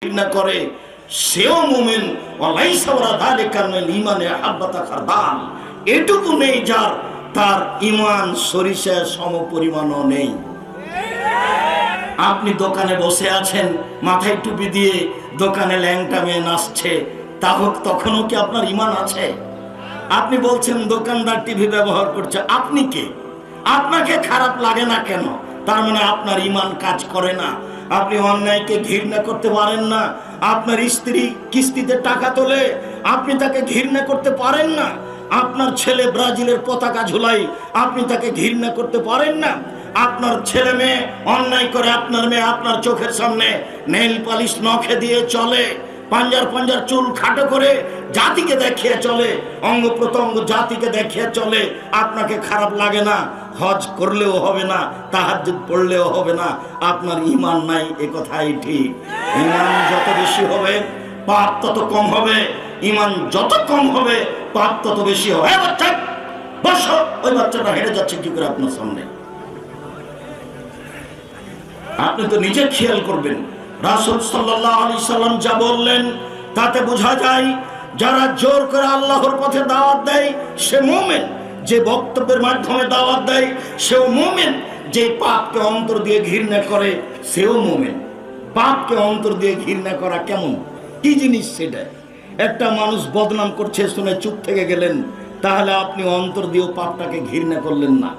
ঘৃণা করে সেও মুমিন ওয়ালাইসা ওয়ালাযালিকা মিনাল ঈমানি হাব্বাতা খারদাল, এটুকু নেই যার তার ঈমান সরিষার সমপরিমাণও নেই। আপনি দোকানে বসে আছেন, মাথায় টুপি দিয়ে দোকানে ল্যাংটা মেয়ে নাচছে, তখনও কি আপনার ঈমান আছে? আপনি বলছেন দোকানদার টিভি ব্যবহার করছে, আপনি কে? আপনাকে খারাপ লাগে না কেন? তার মানে আপনার ঈমান কাজ করে না। আপনি অন্যায়কে ঘৃণা করতে পারেন না। আপনার স্ত্রী কিস্তিতে টাকা তোলে, আপনি তাকে ঘৃণা করতে পারেন না। আপনার ছেলে ব্রাজিলের পতাকা ঝুলাই, আপনি তাকে ঘৃণা করতে পারেন না। আপনার ছেলে মেয়ে অন্যায় করে, আপনার মেয়ে আপনার চোখের সামনে নেইল পালিশ নখে দিয়ে চলে, পাঞ্জার পাঞ্জার চুল খাটো করে জাতিকে দেখিয়ে চলে, অঙ্গ প্রত্যঙ্গ জাতিকে দেখিয়ে চলে, আপনাকে খারাপ লাগে না? হজ করলেও হবে না, তাহাজ্জুদ পড়লেও হবে না, আপনার ঈমান নাই, এ কথাই ঠিক। ঈমান যত বেশি হবে পাপ তত কম হবে, ঈমান যত কম হবে পাপ তত বেশি হবে। বাচ্চা বসো, ওই বাচ্চাটা হেঁটে যাচ্ছে কি করে আপনার সামনে? আপনি তো নিজে খেয়াল করবেন। রাসূল সাল্লাল্লাহু আলাইহি সাল্লাম যা বললেন তাতে বোঝা যায় যারা জোর করে আল্লাহর পথে দাওয়াত দেয় সে মুমিন, যে বক্তব্যের মাধ্যমে দাওয়াত দেয় সেও মুমিন, যে পাপকে অন্তর দিয়ে ঘৃণা করে সেও মুমিন। পাপকে অন্তর দিয়ে ঘৃণা করা কেমন, কি জিনিস সেটা? একটা মানুষ বদনাম করছে শুনে চুপ থেকে গেলেন, তাহলে আপনি অন্তর দিয়েও পাপটাকে ঘৃণা করলেন না।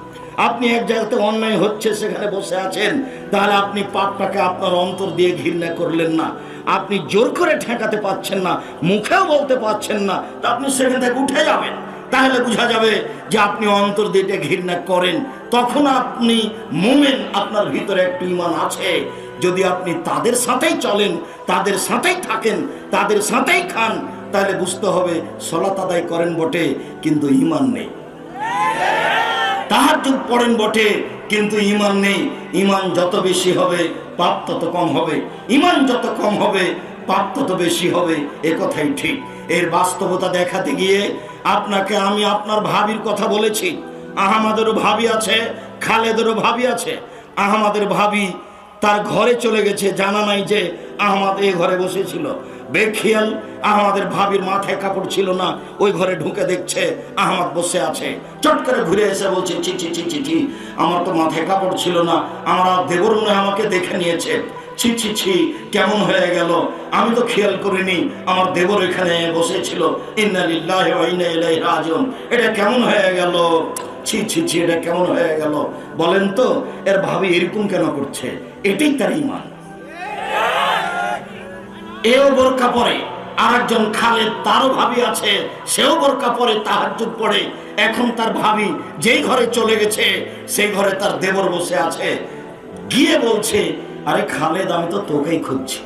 আপনি এক জায়গাতে অন্যায় হচ্ছে সেখানে বসে আছেন, তাহলে আপনি পাপটাকে আপনার অন্তর দিয়ে ঘৃণা করলেন না। আপনি জোর করে ঠেকাতে পারছেন না, মুখেও বলতে পারছেন না, তা আপনি সেখান থেকে উঠে যাবেন, তাহলে বোঝা যাবে যে আপনি অন্তর দিয়ে ঘৃণা করেন। তখন আপনি মুমিন, আপনার ভিতরে একটু ঈমান আছে। যদি আপনি তাদের সাথেই চলেন, তাদের সাথেই থাকেন, তাদের সাথেই খান, তাহলে বুঝতে হবে সালাত আদায় করেন বটে কিন্তু ঈমান নেই, তাহাজ্জুদ পড়েন বটে কিন্তু ঈমান নেই। ঈমান যত বেশি হবে পাপ তত কম হবে, ঈমান যত কম হবে পাপ তত বেশি হবে, এ কথাই ঠিক। এর বাস্তবতা দেখাতে গিয়ে আপনাকে আমি আপনার ভাবির কথা বলেছি। আহমদেরও ভাবি আছে, খালেদেরও ভাবি আছে। আহমদের ভাবি তার ঘরে চলে গেছে, জানা নাই যে আহমদ এই ঘরে বসেছিল। বেখিয়াল আহমদের ভাবির মাথায় কাপড় ছিল না, ওই ঘরে ঢুকে দেখছে আহমদ বসে আছে। চট করে ঘুরে এসে বলছে, ছি ছি ছি ছি ছি, আমার তো মাথায় কাপড় ছিল না, আমার দেবর মনে আমাকে দেখে নিয়েছে, ছি ছি ছি, কেমন হয়ে গেল, আমি তো খেয়াল করিনি, আমার দেবর এখানে বসেছিল, ইন্না লিল্লাহি ওয়া ইন্না ইলাইহি রাজিউন, এটা কেমন হয়ে গেল, ছি ছি ছি, এটা কেমন হয়ে গেল। বলেন তো এর ভাবি এরকম কেন করছে? এটাই তার ঈমান। এও বোরকা পরে, আর একজন খালেদ তারও ভাবি আছে, সেও বোরকা পরে, তাহাজ্জুদ পড়ে। এখন তার ভাবি যেই ঘরে চলে গেছে সেই ঘরে তার দেবর বসে আছে, গিয়ে বলছে, আরে খালেদ আমি তো তোকেই খুঁজছি।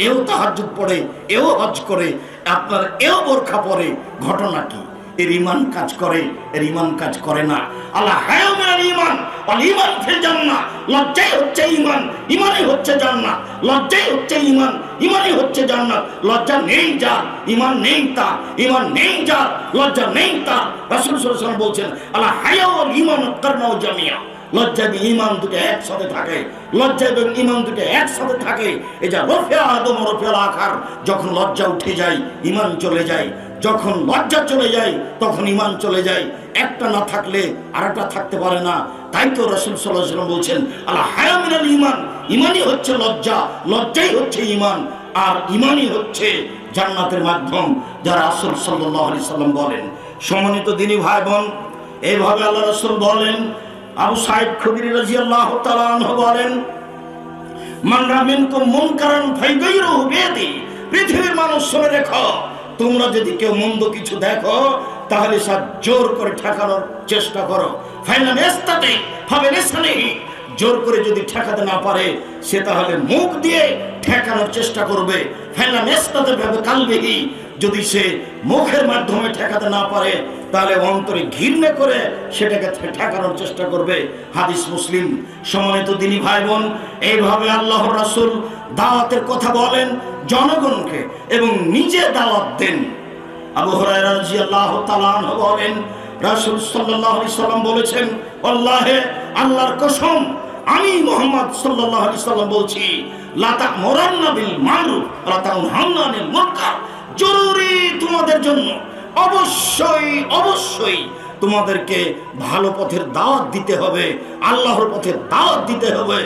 এও তাহাজ্জুদ পড়ে, এও হজ করে, আপনার এও বোরকা পরে, ঘটনা কি? এর ঈমান কাজ করে, এর ঈমান কাজ করে না। আল্লাহ হায়া মিনাল ঈমান ওয়াল ঈমান ফিল জান্নাহ, লজ্জাই হচ্ছে ঈমান, ঈমানই হচ্ছে জান্নাত। লজ্জাই হচ্ছে ঈমান, ঈমানই হচ্ছে জান্নাত। লজ্জা নেই যার, ঈমান নেই তার, ঈমান নেই যার, লজ্জা নেই তার। রাসূল সাল্লাল্লাহু আলাইহি ওয়াসাল্লাম বলছেন, আল্লাহ হায়া ওয়াল ঈমান কারনাউ জামিয়া, লজ্জা এবং ঈমান দুটো একসাথে থাকে, লজ্জা এবং ঈমান দুটো একসাথে থাকে। এই যে রফিয়া আদম রফিয়াল আখার, যখন লজ্জা উঠে যায় ঈমান চলে যায়, যখন লজ্জা চলে যায় তখন ঈমান চলে যায়। একটা না থাকলে আরেকটা থাকতে পারে না। তাই তো রাসূল সাল্লাল্লাহু আলাইহি ওয়াসাল্লাম বলছেন, আল হায়া মিনাল ঈমান, ঈমানই হচ্ছে লজ্জা, লজ্জাই হচ্ছে ঈমান, আর ঈমানই হচ্ছে জান্নাতের মাধ্যম, যারা রাসূল সাল্লাল্লাহু আলাইহি ওয়াসাল্লাম বলেন। সম্মানিত দ্বীনি ভাই বোন, এইভাবে আল্লাহ রাসূল বলেন। আবু সাঈদ খুদরি রাদিয়াল্লাহু তাআলা আনহু বলেন, মান রা মিনকুম মুনকারান ফায়গাইরুহু বিয়াদি, পৃথিবীর মানুষ শুনে রেখো, তোমরা যদি কেউ মন্দ কিছু দেখো তাহলে সব জোর করে ঠেকানোর চেষ্টা করো। ফাইনাল ইস্তাতি ফাবিলিসানিহি, জোর করে যদি ঠেকাতে না পারে সে তাহলে মুখ দিয়ে ঠেকানোর চেষ্টা করবে। ফাইনাল ইস্তাতি বিকালবিহি, যদি সে মুখের মাধ্যমে ঠেকাতে না পারে তাহলে অন্তরে ঘৃণা করে সেটাকে ঠেকানোর চেষ্টা করবে। হাদিস মুসলিম। সম্মানিত দ্বীনি ভাই বোন, এইভাবে আল্লাহর রাসূল দাওয়াতের কথা বলেন জনগণকে এবং নিজে দাওয়াত দেন। আবু হুরায়রা রাদিয়াল্লাহু তাআলা আনহু বলেন, রাসূল সাল্লাল্লাহু আলাইহি সাল্লাম বলেছেন, আল্লাহে, আল্লাহর কসম, আমি মুহাম্মদ সাল্লাল্লাহু আলাইহি সাল্লাম বলছি, লা তা'মুরান্না বিল মা'রুফ ওয়া লা তানহাউনা আনিল মুনকার। জরুরি তোমাদের জন্য, অবশ্যই অবশ্যই তোমাদেরকে ভালো পথের দাওয়াত দিতে হবে, আল্লাহর পথে দাওয়াত দিতে হবে,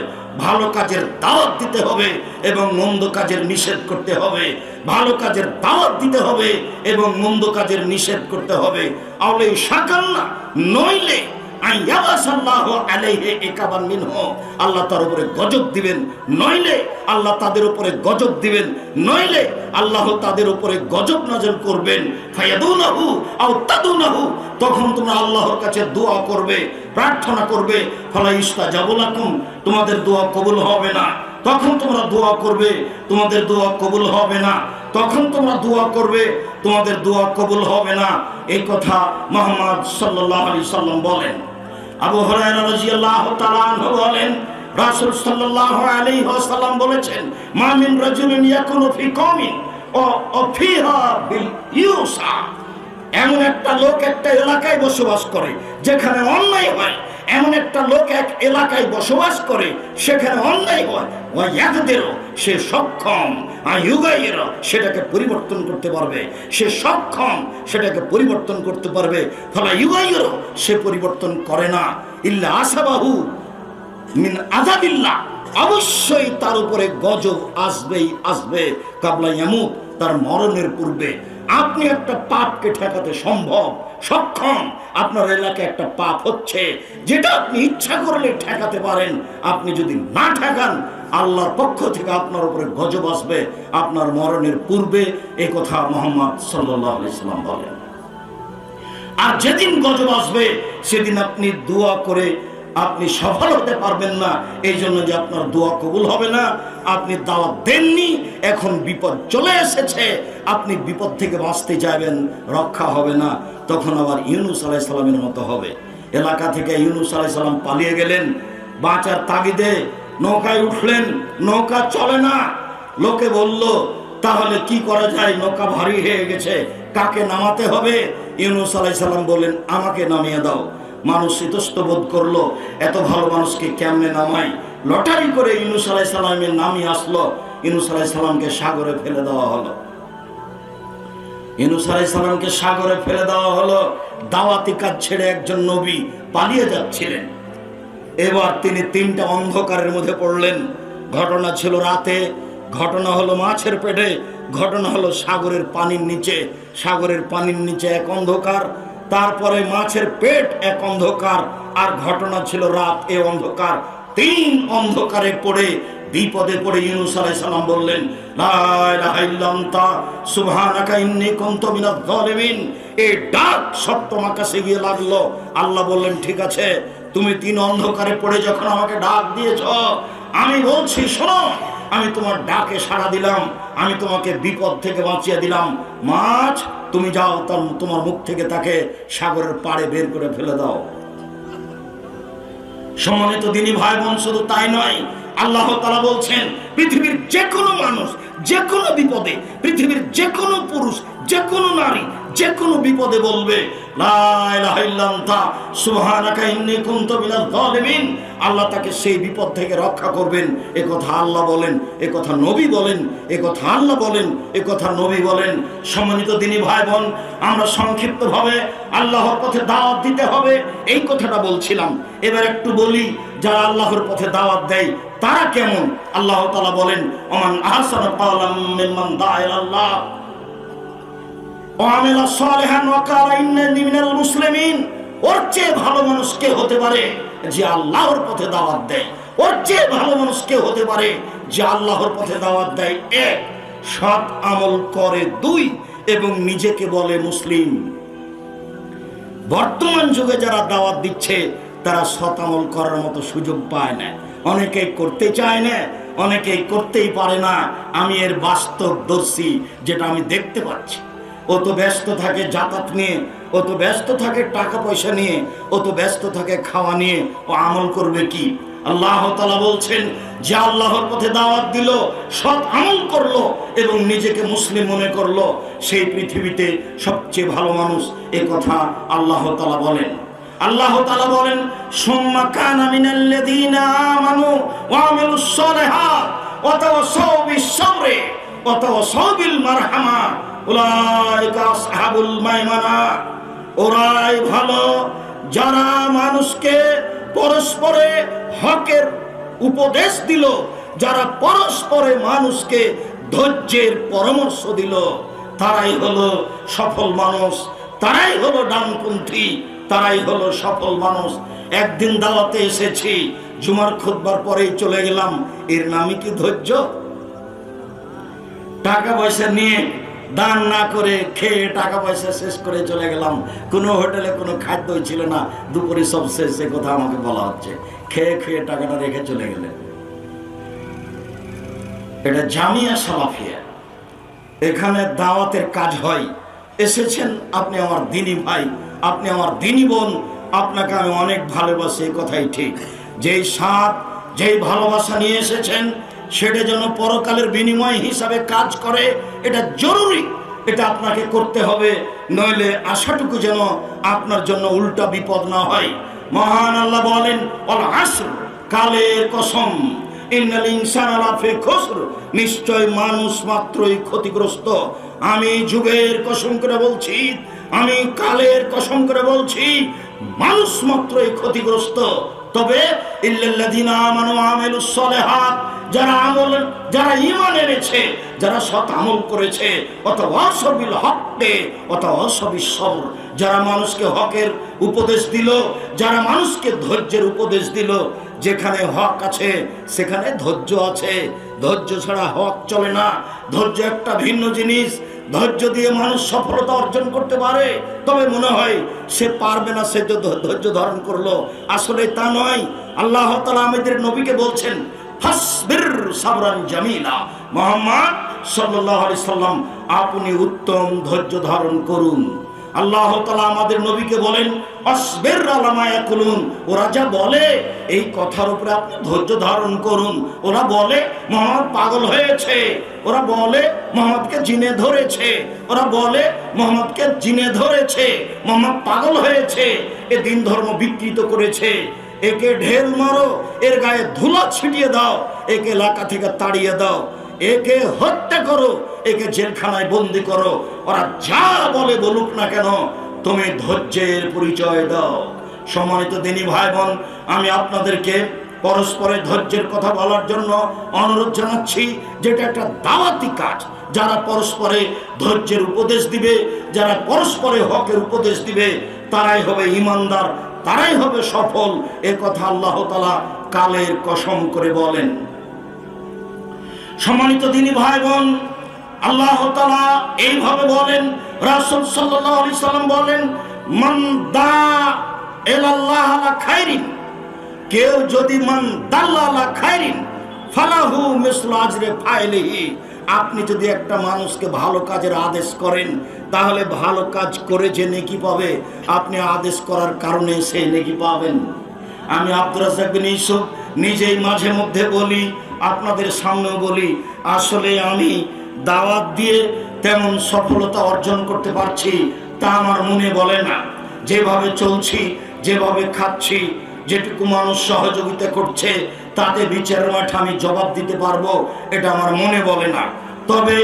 ভালো কাজের দাওয়াত দিতে হবে এবং মন্দ কাজের নিষেধ করতে হবে। ভালো কাজের দাওয়াত দিতে হবে এবং মন্দ কাজের নিষেধ করতে হবে। আওলে শাকাল্লা, নইলে আল্লাহ তার উপরে গজব দিবেন, নইলে আল্লাহ তাদের উপরে গজব দিবেন, নইলে আল্লাহ তাদের উপরে গজব নাযিল করবেন। ফায়াদুনাহু আও তাদুনাহু, তখন তোমরা আল্লাহর কাছে দোয়া করবে, প্রার্থনা করবে। ফালা ইস্তাজাবু লাকুম, তোমাদের দোয়া কবুল হবে না। তখন তোমরা দোয়া করবে, তোমাদের দোয়া কবুল হবে না। তখন তোমরা দোয়া করবে, তোমাদের দোয়া কবুল হবে না। এই কথা মুহাম্মদ সাল্লাল্লাহু আলাইহি সাল্লাম বলেন। আবু হুরায়রা রাদিয়াল্লাহু তাআলা আনহু বলেন, রাসূল সাল্লাল্লাহু আলাইহি ওয়াসাল্লাম বলেছেন, মা মিন রাজুলিন ইয়াকুনু ফি কওমিন ওয়া ফিহা বিল ইউসা, এমন একটা লোক একটা এলাকায় বসবাস করে যেখানে অন্যায় হয়, এমন একটা লোক এক এলাকায় বসবাস করে সেখানে অন্যায় হয়, ওয়া ইয়াকদিরু, সে সক্ষম, আয়ুগাইর, সেটাকে পরিবর্তন করতে পারবে, সে সক্ষম সেটাকে পরিবর্তন করতে পারবে। ফালা ইউগাইর, সে পরিবর্তন করে না, ইল্লা আসাবাহু মিন আযাবিল্লাহ, অবশ্যই তার উপরে গজব আসবেই আসবে, কাবলা ইয়ামুত, তার মরণের পূর্বে। আপনি একটা পাপকে ঠেকাতে সম্ভব, সক্ষম। আপনার এলাকায় একটা পাপ হচ্ছে যেটা আপনি ইচ্ছা করলে ঠেকাতে পারেন, আপনি যদি না ঠেকান আল্লাহর পক্ষ থেকে আপনার উপরে গজব আসবে আপনার মরণের পূর্বে। এই কথা মুহাম্মদ সাল্লাল্লাহু আলাইহি সাল্লাম বলেন। আর যেদিন গজব আসবে সেদিন আপনি দোয়া করে আপনি সফল হতে পারবেন না, এই জন্য যে আপনার দোয়া কবুল হবে না। আপনি দাওয়াত দেননি, এখন বিপদ চলে এসেছে, আপনি বিপদ থেকে বাঁচতে যাবেন, রক্ষা হবে না। তখন আবার ইউনূস আলাইহিস সালামের মতো হবে। এলাকা থেকে ইউনূস আলাইহিস সালাম পালিয়ে গেলেন, বাঁচার তাগিদে নৌকায় উঠলেন, নৌকা চলে না। লোকে বলল তাহলে কি করা যায়, নৌকা ভারী হয়ে গেছে, কাকে নামাতে হবে? ইউনূস আলাইহিস সালাম বললেন, আমাকে নামিয়ে দাও। মানুষ ইতস্ত বোধ করলো, এত ভালো মানুষকে কেমনে নামাই? লটারি করে ইউনূস আলাইহিস সালামের নামই আসলো। ইউনূস আলাইহিস সালামকে সাগরে ফেলে দেওয়া হলো। ইউনূস আলাইহিস সালামকে সাগরে ফেলে দেওয়া হলো। দাওয়াতি কাজ ছেড়ে একজন নবী পালিয়ে যাচ্ছিলেন। এবার তিনি তিনটা অন্ধকারের মধ্যে পড়লেন। ঘটনা ছিল রাতে, ঘটনা হলো মাছের পেটে, ঘটনা হলো সাগরের পানির নিচে। সাগরের পানির নিচে এক অন্ধকার, তারপরে মাছের পেট এক অন্ধকার, আর ঘটনা ছিল রাত, এ অন্ধকার। তিন অন্ধকারে পড়ে বিপদে পড়ে ইউনূস আলাইহিস সালাম বললেন, লা ইলাহা ইল্লা আনতা সুবহানাকা ইন্নী কুনতু মিনাজ জালিমিন। এই ডাক সপ্তম আকাশে গিয়ে লাগলো। আল্লাহ বললেন, ঠিক আছে, তুমি তিন অন্ধকারে পড়ে যখন আমাকে ডাক দিয়েছ, আমি বলছি শোনো, আমি তোমার ডাকে সাড়া দিলাম, আমি তোমাকে বিপদ থেকে বাঁচিয়ে দিলাম। মাছ, তুমি যাও, তোমার মুখ থেকে তাকে সাগরের পাড়ে বের করে ফেলে দাও। সম্মানিত দিনী ভাই বোন, শুধু তাই নয়, আল্লাহ তাআলা বলছেন পৃথিবীর যে কোনো মানুষ যে কোনো বিপদে, পৃথিবীর যে কোনো পুরুষ যে কোনো নারী যে কোনো বিপদে বলবে, লা ইলাহা ইল্লা আনতা সুবহানাকা ইন্নী কুনতু মিনাজ জালিমিন। আল্লাহ তাকে সেই বিপদ থেকে রক্ষা করবেন। এ কথা আল্লাহ বলেন, এ কথা নবী বলেন, এ কথা আল্লাহ বলেন, এ কথা নবী বলেন। সম্মানিত দিনী ভাই বোন, আমরা সংক্ষিপ্তভাবে আল্লাহর পথে দাওয়াত দিতে হবে এই কথাটা বলছিলাম। এবার একটু বলি, যারা আল্লাহর পথে দাওয়াত দেয় তারা কেমন? আল্লাহ তাআলা বলেন, ওমান আহসানু কাওলাম মিম্মান দাআ ইলাল্লাহ ওয়া আমিলা সালিহান ওয়া ক্বালা ইন্নানি মিনাল মুসলিমিন। ওর চেয়ে ভালো মানুষ কে হতে পারে যে আল্লাহর পথে দাওয়াত দেয়? ওর চেয়ে ভালো মানুষ কে হতে পারে যে আল্লাহর পথে দাওয়াত দেয়? এক, সৎ আমল করে। দুই, এবং নিজেকে বলে মুসলিম। বর্তমান যুগে যারা দাওয়াত দিচ্ছে তারা সৎ আমল করার মতো সুযোগ পায় না। অনেকেই করতে চায় না, অনেকেই করতেই পারে না। আমি এর বাস্তবদর্শী, যেটা আমি দেখতে পাচ্ছি। ও তো ব্যস্ত থাকে যাতায়াত নিয়ে, ও তো ব্যস্ত থাকে টাকা পয়সা নিয়ে, ও তো ব্যস্ত থাকে খাওয়া নিয়ে, ও আমল করবে কি? আল্লাহ তাআলা বলছেন যে আল্লাহর পথে দাওয়াত দিল, সৎ আমল করলো এবং নিজেকে মুসলিম মনে করলো, সেই পৃথিবীতে সবচেয়ে ভালো মানুষ। এ কথা আল্লাহ তাআলা বলেন। আল্লাহ তাআলা বলেন, সুম্মা কানা মিনাল্লাযীনা আমানু ওয়া আমিলুস সালিহাত ওয়া তাওয়াসাউ বিস-সাবরি ওয়া তাওয়াসাউ বিল মারহামা উলাইকা আসহাবুল মাইমানা। ওরাই ভালো যারা মানুষকে পরস্পরে হকের উপদেশ দিল, যারা পরস্পরে মানুষকে ধৈর্যের পরামর্শ দিল, তারাই হলো সফল মানুষ, তারাই হলো ডানপন্থী, তারাই হলো সফল মানুষ। একদিন দাওয়াতে এসেছি, জুমার খুতবার পরেই চলে গেলাম, এর নামই কি ধৈর্য? টাকা পয়সা নিয়ে দান না করে খেয়ে টাকা পয়সা শেষ করে চলে গেলাম, কোনো হোটেলে কোনো খাদ্যই ছিল না, দুপুরে সব শেষ, সে কথা আমাকে বলা হচ্ছে। খেয়ে খেয়ে টাকাটা রেখে চলে গেলেন। এটা জামিয়া সালাফিয়া, এখানে দাওয়াতের কাজ হয়। এসেছেন আপনি আমার দিনী ভাই, আপনি আমার দিনী বোন, আপনাকে আমি অনেক ভালোবাসি, এই কথাই ঠিক। যেই সাথ যেই ভালোবাসা নিয়ে এসেছেন সেটা যেন পরকালের বিনিময় হিসাবে কাজ করে, এটা জরুরি, এটা আপনাকে করতে হবে, নইলে আশাটুকু যেন আপনার জন্য উল্টা বিপদ না হয়। মহান আল্লাহ বলেন, ওয়াল আসর, কালের কসম, ইন্নাল ইনসানা লাফি খুসর, নিশ্চয় মানুষ মাত্রই ক্ষতিগ্রস্ত। আমি যুগের কসম করে বলছি, আমি কালের কসম করে বলছি, মানুষ মাত্রই ক্ষতিগ্রস্ত। তবে ইল্লাল্লাযিনা আমানু ওয়া আমিলুস সালিহাত, যারা ঈমান এনেছে, যারা সৎ আমল করেছে, ওয়াতাওয়াসাউ বিল হক্কি ওয়াতাওয়াসাউ বিস সবর, যারা মানুষকে হকের উপদেশ দিল, যারা মানুষকে ধৈর্যের উপদেশ দিল। যেখানে হক আছে সেখানে ধৈর্য আছে, ধৈর্য ছাড়া হক চলে না। ধৈর্য একটা ভিন্ন জিনিস। ধৈর্য দিয়ে মানুষ সফলতা অর্জন করতে পারে, তবে মনে হয় সে পারবে না, সে ধৈর্য ধারণ করলো, আসলে তা নয়। আল্লাহ তাআলা আমাদের নবীকে বলছেন, ফাসবির সাবরান জামিলা, মুহাম্মদ সাল্লাল্লাহু আলাইহি সাল্লাম, আপনি উত্তম ধৈর্য ধারণ করুন। আল্লাহ তাআলা আমাদের নবীকে বলেন, আসবির আলা মা ইয়াকুলুন, ওরা যা বলে এই কথার উপরে আপনি ধৈর্য ধারণ করুন। ওরা বলে মুহাম্মদ পাগল হয়েছে, ওরা বলে মুহাম্মদকে জিনে ধরেছে, ওরা বলে মুহাম্মদকে জিনে ধরেছে, মুহাম্মদ পাগল হয়েছে, এ দিন ধর্ম বিকৃত করেছে, একে ঢেল মারো, এর গায়ে ধুলা ছিটিয়ে দাও, একে এলাকা থেকে তাড়িয়ে দাও, একে হত্যা করো, একে জেলখানায় বন্দি করো। ওরা যা বলে বলুক না কেন, তুমি ধৈর্যের পরিচয় দাও। সম্মানিত দিনী ভাই বোন, আমি আপনাদেরকে পরস্পরের ধৈর্যের কথা বলার জন্য অনুরোধ জানাচ্ছি, যেটা একটা দাওয়াতি কাজ। যারা পরস্পরে ধৈর্যের উপদেশ দিবে, যারা পরস্পরে হকের উপদেশ দিবে, তারাই হবে ঈমানদার, তারাই হবে সফল। এ কথা আল্লাহ তাআলা কালের কসম করে বলেন। সম্মানিত দিনী ভাই বোন, আল্লাহ তাআলা এইভাবে বলেন, রাসূল সাল্লাল্লাহু আলাইহি সাল্লাম বলেন, মান দা ইলাল্লাহ আলা খাইরিন, কেউ যদি মান দাল্লা আলা খাইরিন ফালাহু মিসলু আজরি ফাইলিহি, আপনি যদি একটা মানুষকে ভালো কাজের আদেশ করেন, তাহলে ভালো কাজ করে যে নেকি পাবে, আপনি আদেশ করার কারণে সেই নেকি পাবেন। আমি আব্দুর রাজ্জাক বিন ইউসুফ নিজেই মাঝে মধ্যে বলি, আপনাদের সামনেও বলি, আসলে আমি দাওয়াত দিয়ে তেমন সফলতা অর্জন করতে পারছি তা আমার মনে বলে না। যেভাবে চলছি, যেভাবে খাচ্ছি, যেটুকু মানুষ সহযোগিতা করছে, তাতে বিচারের মাঠে আমি জবাব দিতে পারবো, এটা আমার মনে বলে না। তবে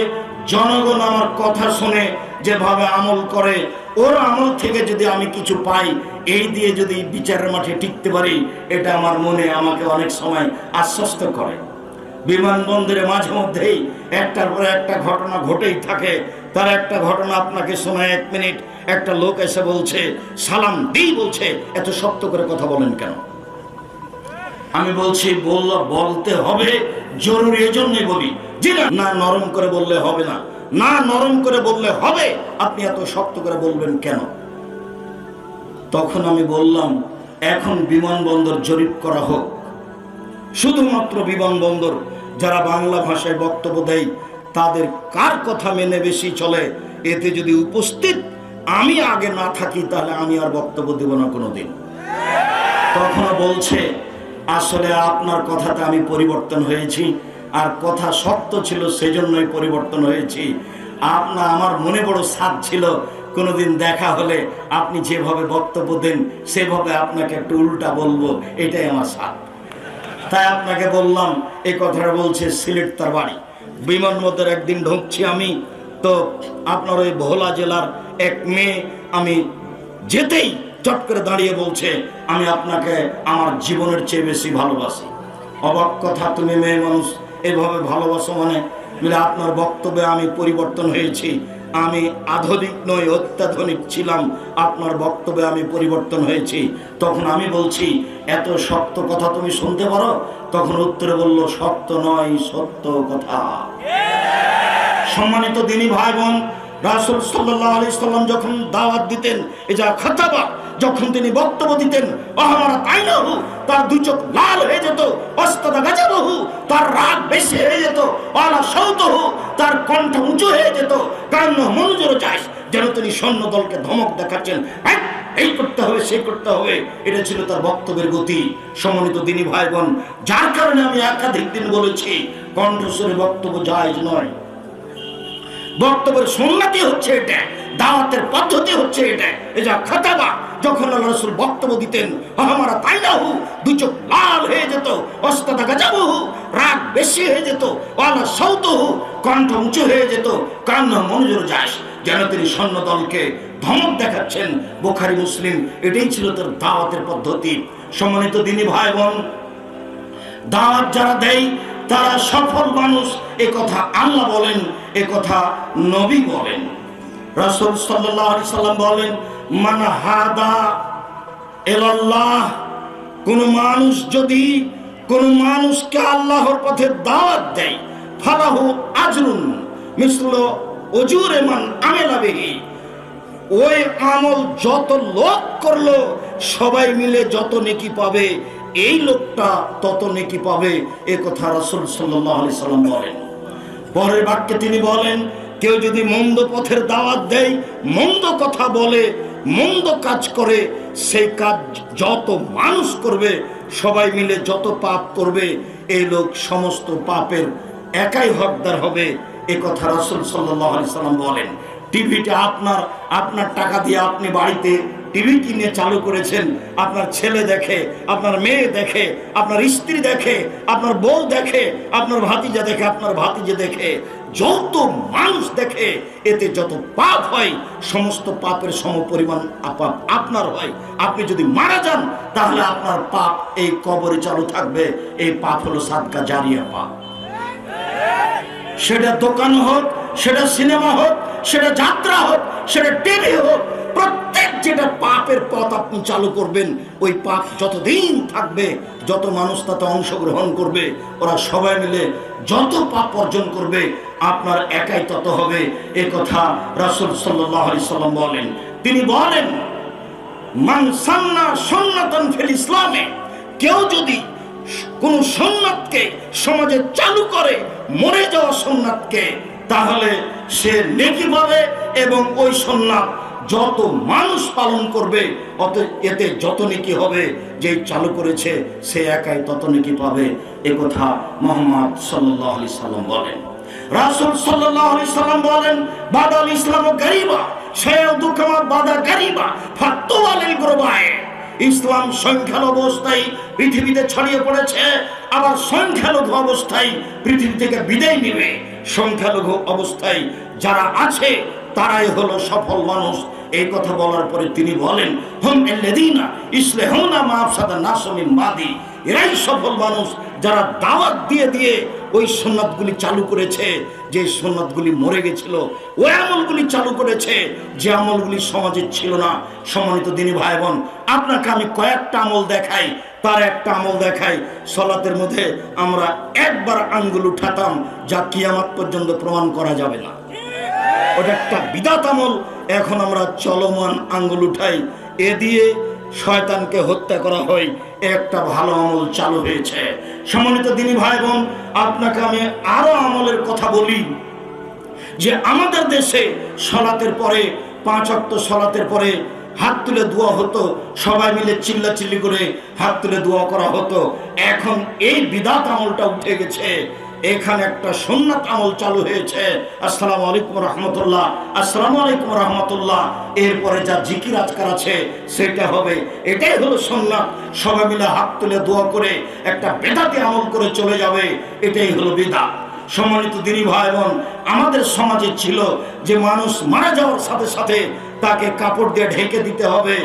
জনগণ আমার কথা শুনে যেভাবে আমল করে, ওর আমল থেকে যদি আমি কিছু পাই, এই দিয়ে যদি বিচারের মাঠে টিকতে পারি, এটা আমার মনে আমাকে অনেক সময় আশ্বস্ত করে। বিমানবন্দরে মাঝে মধ্যেই একটার পর একটা ঘটনা ঘটেই থাকে। তার একটা ঘটনা আপনাকে শোনায়, 1 মিনিট। একটা লোক এসে বলছে, সালাম দিই, বলছে এত শক্ত করে কথা বলেন কেন? আমি বলছি, বলতে হবে, জরুরি, এজন্যই বলি। জি না, নরম করে বললে হবে না, না নরম করে বললে হবে, আপনি এত শক্ত করে বলবেন কেন? তখন আমি বললাম, এখন বিমানবন্দর জরিপ করা হোক, শুধুমাত্র বিমানবন্দর যারা বাংলা ভাষায় বক্তব্য দেয় তাদের কার কথা মেনে বেশি চলে, এতে যদি উপস্থিত আমি আগে না থাকি, তাহলে আমি আর বক্তব্য দেব না কোনোদিন। তখন বলছে, আসলে আপনার কথাতে আমি পরিবর্তন হয়েছি, আর কথা সত্য ছিল সেজন্যই পরিবর্তন হয়েছি। আমার মনে বড় সাধ ছিল, কোনোদিন দেখা হলে আপনি যেভাবে বক্তব্য দেন সেভাবে আপনাকে একটু উল্টা বলবো, এটাই আমার সাধ। তাই আপনাকে বললাম, এই কথাটা বলছে সিলেট তার বাড়ি। বিমানবন্দরে একদিন ঢুকছি আমি, তো আপনার ওই ভোলা জেলার এক মেয়ে আমি যেতেই চট করে দাঁড়িয়ে বলছে, আমি আপনাকে আমার জীবনের চেয়ে বেশি ভালোবাসি। অবাক কথা, তুমি মেয়ে মানুষ এভাবে ভালোবাসো মানে? বলে আপনার বক্তব্যে আমি পরিবর্তন হয়েছি, আমি আধুনিক নই অত্যাধুনিক ছিলাম, আপনার বক্তব্যে আমি পরিবর্তন হয়েছি। তখন আমি বলছি, এত শক্ত কথা তুমি শুনতে পারো? তখন উত্তরে বলল, শক্ত নয়, সত্য কথা। সম্মানিত দিনী ভাই বোন, রাসূল সাল্লাল্লাহু আলাইহি সাল্লাম যখন দাওয়াত দিতেন, এজা খাতাবা, যখন তিনি বক্তব্য দিতেন, আহমারা তাইনাহু, তার দুই চোখ লাল হয়ে যেত, অস্তাদা গাজাবহু, তার রাগ বেশি হয়ে যেত, আলা সাউতহু, তার কণ্ঠ উঁচু হয়ে যেত, কান্ন মনোজর চাই, যেন তিনি সৈন্য দলকে ধমক দেখাচ্ছেন, এই করতে হবে, সে করতে হবে। এটা ছিল তার বক্তব্যের গতি। সম্মানিত দিনী ভাই বোন, যার কারণে আমি একাধিক দিন বলেছি, কণ্ঠস্বরে বক্তব্য জায়েজ নয়। বক্তব্যের সুন্নতি হচ্ছে এটা, দাওয়াতের পদ্ধতি হচ্ছে এটা। এই যা খাতাবা, যখন আল্লাহ রাসূল বক্তব্য দিতেন, আহমারা তাইনাহু, দুই চোখ লাল হয়ে যেত, অস্তাদা গাজাবহু, রাগ বেশি হয়ে যেত, ওয়ালা সাউতহু, কণ্ঠ উঁচু হয়ে যেত, কান্না মনোজর যাস, যেন তিনি সৈন্য দলকে ধমক দেখাচ্ছেন। বুখারী মুসলিম, এটাই ছিল তার দাওয়াতের পদ্ধতি। সম্মানিত দিনী ভাই বোন, দাওয়াত যারা দেয় তারা সফল মানুষ, এ কথা আল্লাহ বলেন, এ কথা নবী বলেন। রাসূল সাল্লাল্লাহু আলাইহি সাল্লাম বলেন, মান হাদা ইলাল্লাহ, কোন মানুষ যদি কোন মানুষকে আল্লাহর পথে দাওয়াত দেয়, ফালাহু আজরুন মিসলু উজুরি মান আমিলা বিহি, ওই আমল যত লোক করলো সবাই মিলে যত নেকি পাবে, এই লোকটা তত নেকি পাবে, এ কথা রাসূল সাল্লাল্লাহু আলাইহি সাল্লাম বলেন। পরের বাক্যে তিনি বলেন, কেউ যদি মন্দ পথের দাওয়াত দেয়, মন্দ কথা বলে, মন্দ কাজ করে, সেই কাজ যত মানুষ করবে সবাই মিলে যত পাপ করবে, এই লোক সমস্ত পাপের একাই হকদার হবে, এ কথা রাসূল সাল্লাল্লাহু আলাইহি সাল্লাম বলেন। টিভিতে আপনার টাকা দিয়ে আপনি বাড়িতে টিভি কিনে চালু করেছেন, আপনার ছেলে দেখে, আপনার মেয়ে দেখে, আপনার স্ত্রী দেখে, আপনার বউ দেখে, আপনার ভাতিজা দেখে, আপনার ভাতিজে দেখে, যত মানুষ দেখে, এতে যত পাপ হয় সমস্ত পাপের সমপরিমাণ পাপ আপনার হয়। আপনি যদি মারা যান তাহলে আপনার পাপ এই কবরে চালু থাকবে। এই পাপ হলো সাদকা জারিয়া পাপ। সেটা দোকান হোক, সেটা সিনেমা হোক, সেটা যাত্রা হোক, সেটা টিভি হোক, প্রত্যেক যেটা পাপের পথ আপনি চালু করবেন, ওই পাপ যতদিন থাকবে, যত মানুষ তাতে অংশগ্রহণ করবে, ওরা সবাই মিলে যত পাপ অর্জন করবে, আপনার একাই তত হবে, এ কথা রাসূল সাল্লাল্লাহু আলাইহি সাল্লাম বলেন। তিনি বলেন, মান সান্না সুন্নাতান ফিল ইসলামে, কেউ যদি কোন সুন্নাতকে সমাজে চালু করে, মরে যাওয়া সুন্নাতকে, তাহলে সে নেকি পাবে, এবং ওই সুন্নাত যত মানুষ পালন করবে এতে যত নেকি হবে, যে চালু করেছে সে একাই তত নেকি পাবে, এ কথা মুহাম্মদ সাল্লাল্লাহু আলাইহি সাল্লাম বলেন। রাসূল সাল্লাল্লাহু আলাইহি সাল্লাম বলেন, বাদাল ইসলামু গারিবা শায়াউদু কামা বাদা গারিবা ফাতুওয়ালিল গুরবায়ে, ইসলাম সংখ্যালঘু অবস্থায় পৃথিবীতে ছড়িয়ে পড়েছে, আবার সংখ্যালঘু অবস্থায় পৃথিবী থেকে বিদায় নেবে। সংখ্যালঘু অবস্থায় যারা আছে তারাই হলো সফল মানুষ। এই কথা বলার পরে তিনি বলেন, হুম আল্লাযীনা ইসলাহুনা মা আফসাদা নাসু মিন বাদি, এরাই সফল মানুষ যারা দাওয়াত দিয়ে দিয়ে ওই সুন্নাতগুলি চালু করেছে, যে সুন্নাতগুলি মরে গেছিল, ওই আমলগুলি চালু করেছে, যে আমলগুলি সমাজে ছিল না। সম্মানিত দিনী ভাই বোন, আপনাকে আমি কয়েকটা আমল দেখাই, তার একটা আমল দেখাই। সালাতের মধ্যে আমরা একবার আঙ্গুল উঠাতাম, যা কিয়ামত পর্যন্ত প্রমাণ করা যাবে না, ওটা একটা বিদআত আমল। এখন আমরা চলমান আঙ্গুল উঠাই, এ দিয়ে শয়তানকে হত্যা করা হয়, একটা ভালো আমল চালু হয়েছে। সম্মানিত দিনী ভাই বোন, আপনাকে আমি আরো আমলের কথা বলি, যে আমাদের দেশে সালাতের পরে, 5 ওয়াক্ত সালাতের পরে হাত তুলে দোয়া হতো, সবাই মিলে চিল্লাচিল্লি করে হাত তুলে দোয়া করা হতো। এখন এই বিদআত আমলটা উঠে গেছে। এখানে একটা সুন্নাত আমল চালু হয়েছে। আসসালামু আলাইকুম রহমতুল্লাহ, আসসালামু আলাইকুম রহমতুল্লাহ। এরপরে যা জিকির আজকার আছে সেটা হবে, এটাই হলো সুন্নাত। সবাই মিলে হাত তুলে দোয়া করে একটা বেদাতি আমল করে চলে যাবে, এটাই হলো বিদআত। সম্মানিত দিনী ভাই বোন, আমাদের সমাজে ছিল যে মানুষ মারা যাওয়ার সাথে সাথে তাকে কাপড় দিয়ে ঢেকে দিতে হবে,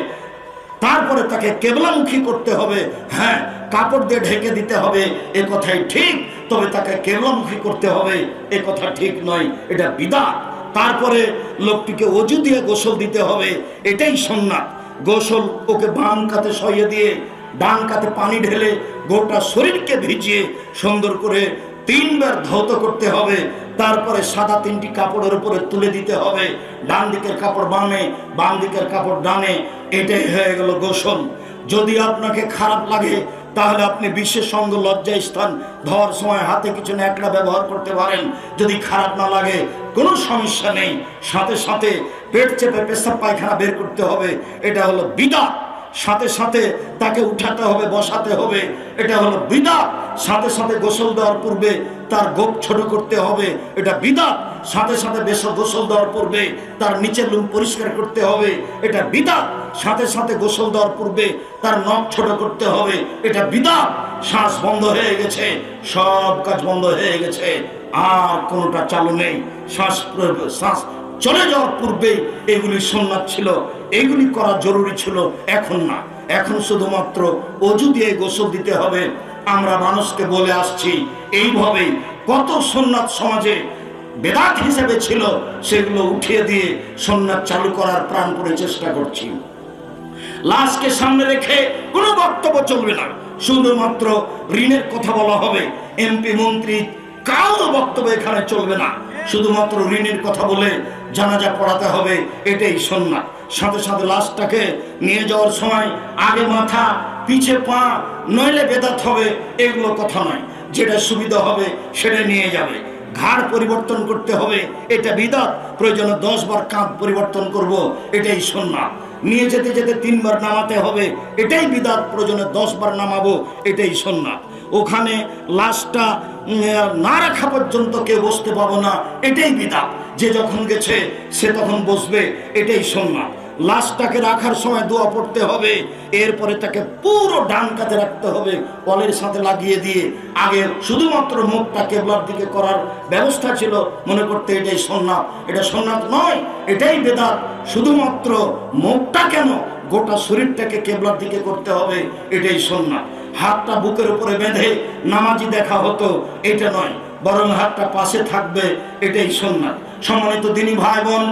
তারপরে তাকে কেবলামুখী করতে হবে। হ্যাঁ, কাপড় দিয়ে ঢেকে দিতে হবে এ কথাই ঠিক, তবে তাকে কেবলামুখী করতে হবে এ কথা ঠিক নয়, এটা বিদআত। তারপরে লোকটিকে ওযু দিয়ে গোসল দিতে হবে, এটাই সুন্নাত। গোসল ওকে বাম কাতে সইয়ে দিয়ে ডান কাতে পানি ঢেলে গোটা শরীরকে ভিজিয়ে সুন্দর করে 3 বার ধৌত করতে হবে। তারপরে সাদা 3টি কাপড়ের উপরে তুলে দিতে হবে, ডান দিকের কাপড় বামে, বাম দিকের কাপড় ডানে। এটাই হয়ে গেল গোসল। যদি আপনাকে খারাপ লাগে তাহলে আপনি বিশেষ অঙ্গ লজ্জা স্থান ধোয়ার সময় হাতে কিছু ন্যাকড়া ব্যবহার করতে পারেন। যদি খারাপ না লাগে কোনো সমস্যা নেই, সাথে সাথে পেট চেপে পেশাব পায়খানা বের করতে হবে, এটা হলো বিদআত। সাথে সাথে তাকে উঠাতে হবে, বসাতে হবে, এটা হলো বিদআত। সাথে সাথে গোসল দেওয়ার পূর্বে তার গোপ ছোট করতে হবে, এটা বিদআত। সাথে সাথে গোসল দেওয়ার পূর্বে তার নিচের লোম পরিষ্কার করতে হবে, এটা বিদআত। সাথে সাথে গোসল দেওয়ার পূর্বে তার নখ ছোট করতে হবে, এটা বিদআত। শ্বাস বন্ধ হয়ে গেছে, সব কাজ বন্ধ হয়ে গেছে, আর কোনোটা চালু নেই। শ্বাস চলে যাওয়ার পূর্বে এগুলি সুন্নাত ছিল, এগুলি করা জরুরি ছিল। এখন না, এখন শুধুমাত্র ওযু দিয়ে গোসল দিতে হবে। আমরা মানুষকে বলে আসছি এইভাবে কত সুন্নাত সমাজে বেদাত হিসেবে ছিল, সেগুলো উঠিয়ে দিয়ে সুন্নাত চালু করার প্রাণপণে চেষ্টা করছি। লাশকে সামনে রেখে কোনো বক্তব্য চলবে না, শুধুমাত্র ঋণের কথা বলা হবে। এমপি মন্ত্রী কারো বক্তব্য এখানে চলবে না, শুধুমাত্র ঋণের কথা বলে জানাজা পড়াতে হবে, এটাই সুন্নাত। সাথে সাথে লাশটাকে নিয়ে যাওয়ার সময় আগে মাথা পিছে পা, নইলে বেদাত হবে, এগুলো কথা নয়। যেটা সুবিধা হবে সেটা নিয়ে যাবে। ঘাড় পরিবর্তন করতে হবে, এটা বিদআত। প্রয়োজনে 10 বার কাঁধ পরিবর্তন করব, এটাই সুন্নাত। নিয়ে যেতে যেতে 3 বার নামাতে হবে, এটাই বিদআত। প্রয়োজনে 10 বার নামাবো, এটাই সুন্নাত। ওখানে লাশটা না রাখা পর্যন্ত কেউ বসতে পাবো না, এটাই বিদআত। যে যখন গেছে সে তখন বসবে, এটাই সুন্নাত। লাশটাকে রাখার সময় দোয়া পড়তে হবে, এরপরে তাকে পুরো ডান কাতে রাখতে হবে, কলের সাথে লাগিয়ে দিয়ে। আগে শুধুমাত্র মুখটা কেবলার দিকে করার ব্যবস্থা ছিল, মনে করতে এটাই সুন্নাত। এটা সুন্নাত নয়, এটাই বেদাত। শুধুমাত্র মুখটা কেন, গোটা শরীরটাকে কেবলার দিকে করতে হবে, এটাই সুন্নাত। হাতটা বুকের উপরে বেঁধে নামাজি দেখা হতো, এটা নয়, বরং হাতটা পাশে থাকবে, এটাই সুন্নাত। সম্মানিত দিনী ভাই বোন,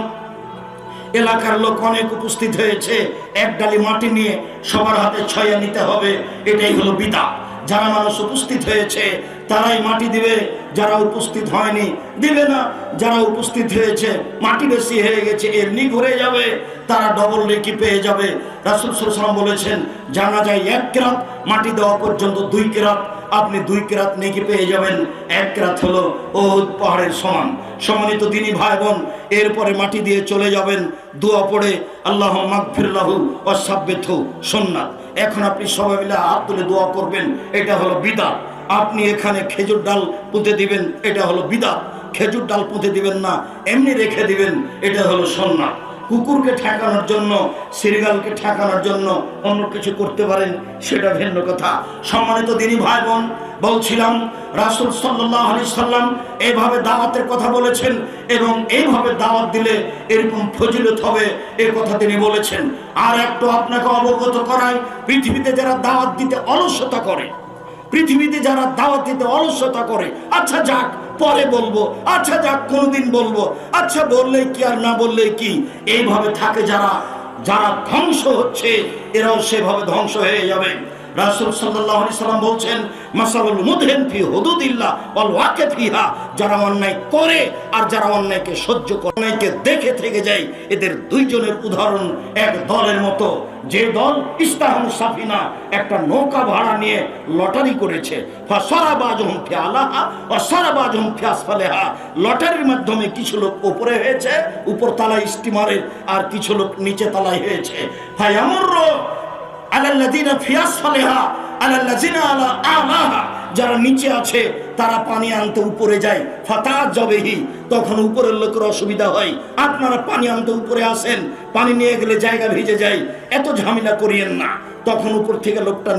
এলাকার লোক অনেক উপস্থিত হয়েছে, এক ডালি মাটি নিয়ে সবার হাতে ছয়া নিতে হবে, এটাই হলো বিদআত। যারা মানুষ উপস্থিত হয়েছে তারাই মাটি দিবে, যারা উপস্থিত হয়নি দিবে না। যারা উপস্থিত হয়েছে, মাটি বেশি হয়ে গেছে, এমনি ঘুরে যাবে, তারা ডবল নেকি পেয়ে যাবে। রাসূল সাল্লাল্লাহু আলাইহি ওয়াসাল্লাম বলেছেন, জানাজায় 1 কিরাত, মাটি দেওয়া পর্যন্ত 2 কিরাত, আপনি 2 কিরাত নেকি পেয়ে যাবেন। 1 কিরাত হলো উহুদ পাহাড়ের সমান। সম্মানিত দিনী ভাই বোন, এরপরে মাটি দিয়ে চলে যাবেন, দোয়া পড়ে আল্লাহুম্মা মাগফির লাহু ওয়া সাব্বিতহু, সুন্নাত। এখন আপনি সবাই মিলে হাত তুলে দোয়া করবেন, এটা হলো বিদআত। আপনি এখানে খেজুর ডাল পুঁতে দিবেন, এটা হলো বিদআত। খেজুর ডাল পুঁতে দিবেন না, এমনি রেখে দিবেন, এটা হলো সুন্নাত। কুকুরকে ঠেকানোর জন্য, সিরগালকে ঠেকানোর জন্য অন্য কিছু করতে পারেন, সেটা ভিন্ন কথা। সম্মানিত দিনী ভাই বোন, বলছিলাম রাসূল সাল্লাল্লাহু আলাইহি সাল্লাম এইভাবে দাওয়াতের কথা বলেছেন, এবং এইভাবে দাওয়াত দিলে এরকম ফজিলত হবে, এই কথা তিনি বলেছেন। আর একটু আপনাকে অবগত করাই, পৃথিবীতে যারা দাওয়াত দিতে অলসতা করে, পৃথিবীতে যারা দাওয়াত দিতে অলসতা করে, আচ্ছা যাক পরে বলবো, আচ্ছা যাক কোনদিন বলবো, আচ্ছা বললেই কি আর না বললেই কি, এইভাবে থাকে যারা, যারা ধ্বংস হচ্ছে, এরাও সেভাবে ধ্বংস হয়ে যাবে। রাসূল সাল্লাল্লাহু আলাইহি সাল্লাম বলছেন, মাসালুল মুদহিন ফি হুদুদিল্লাহ ওয়াল ওয়াকি ফিহা, যারা অন্যায় করে আর যারা অন্যায়কে সহ্য করে, অন্যায়কে দেখে থেকে যায়, এদের দুইজনের উদাহরণ এক দলের মতো। যে দল ইস্তাহানু সাফিনা, একটা নৌকা ভাড়া নিয়ে লটারি করেছে, ফাসারাবাজুহুম ফি আলাহা ওয়া সারাবাজুহুম ফি আসফালিহা, লটারির মাধ্যমে কিছু লোক উপরে হয়েছে, উপর তলায় স্টিমারের, আর কিছু লোক নিচে তলায় হয়েছে। ফায়ামুরু আলাল্লাযিনা ফি আসফালিহা আলাল্লাযিনা আলা আলাহা, যারা নিচে আছে তারা পানি আনতে উপরে যায়, ফাতাত যাবেহি, তখন উপরের লোকের অসুবিধা হয়। আপনারা পানি আনতে উপরে আসেন, পানি নিয়ে গেলে জায়গা ভিজে যায়, এত ঝামেলা করিয়েন না। তখন উপর থেকে লোকটা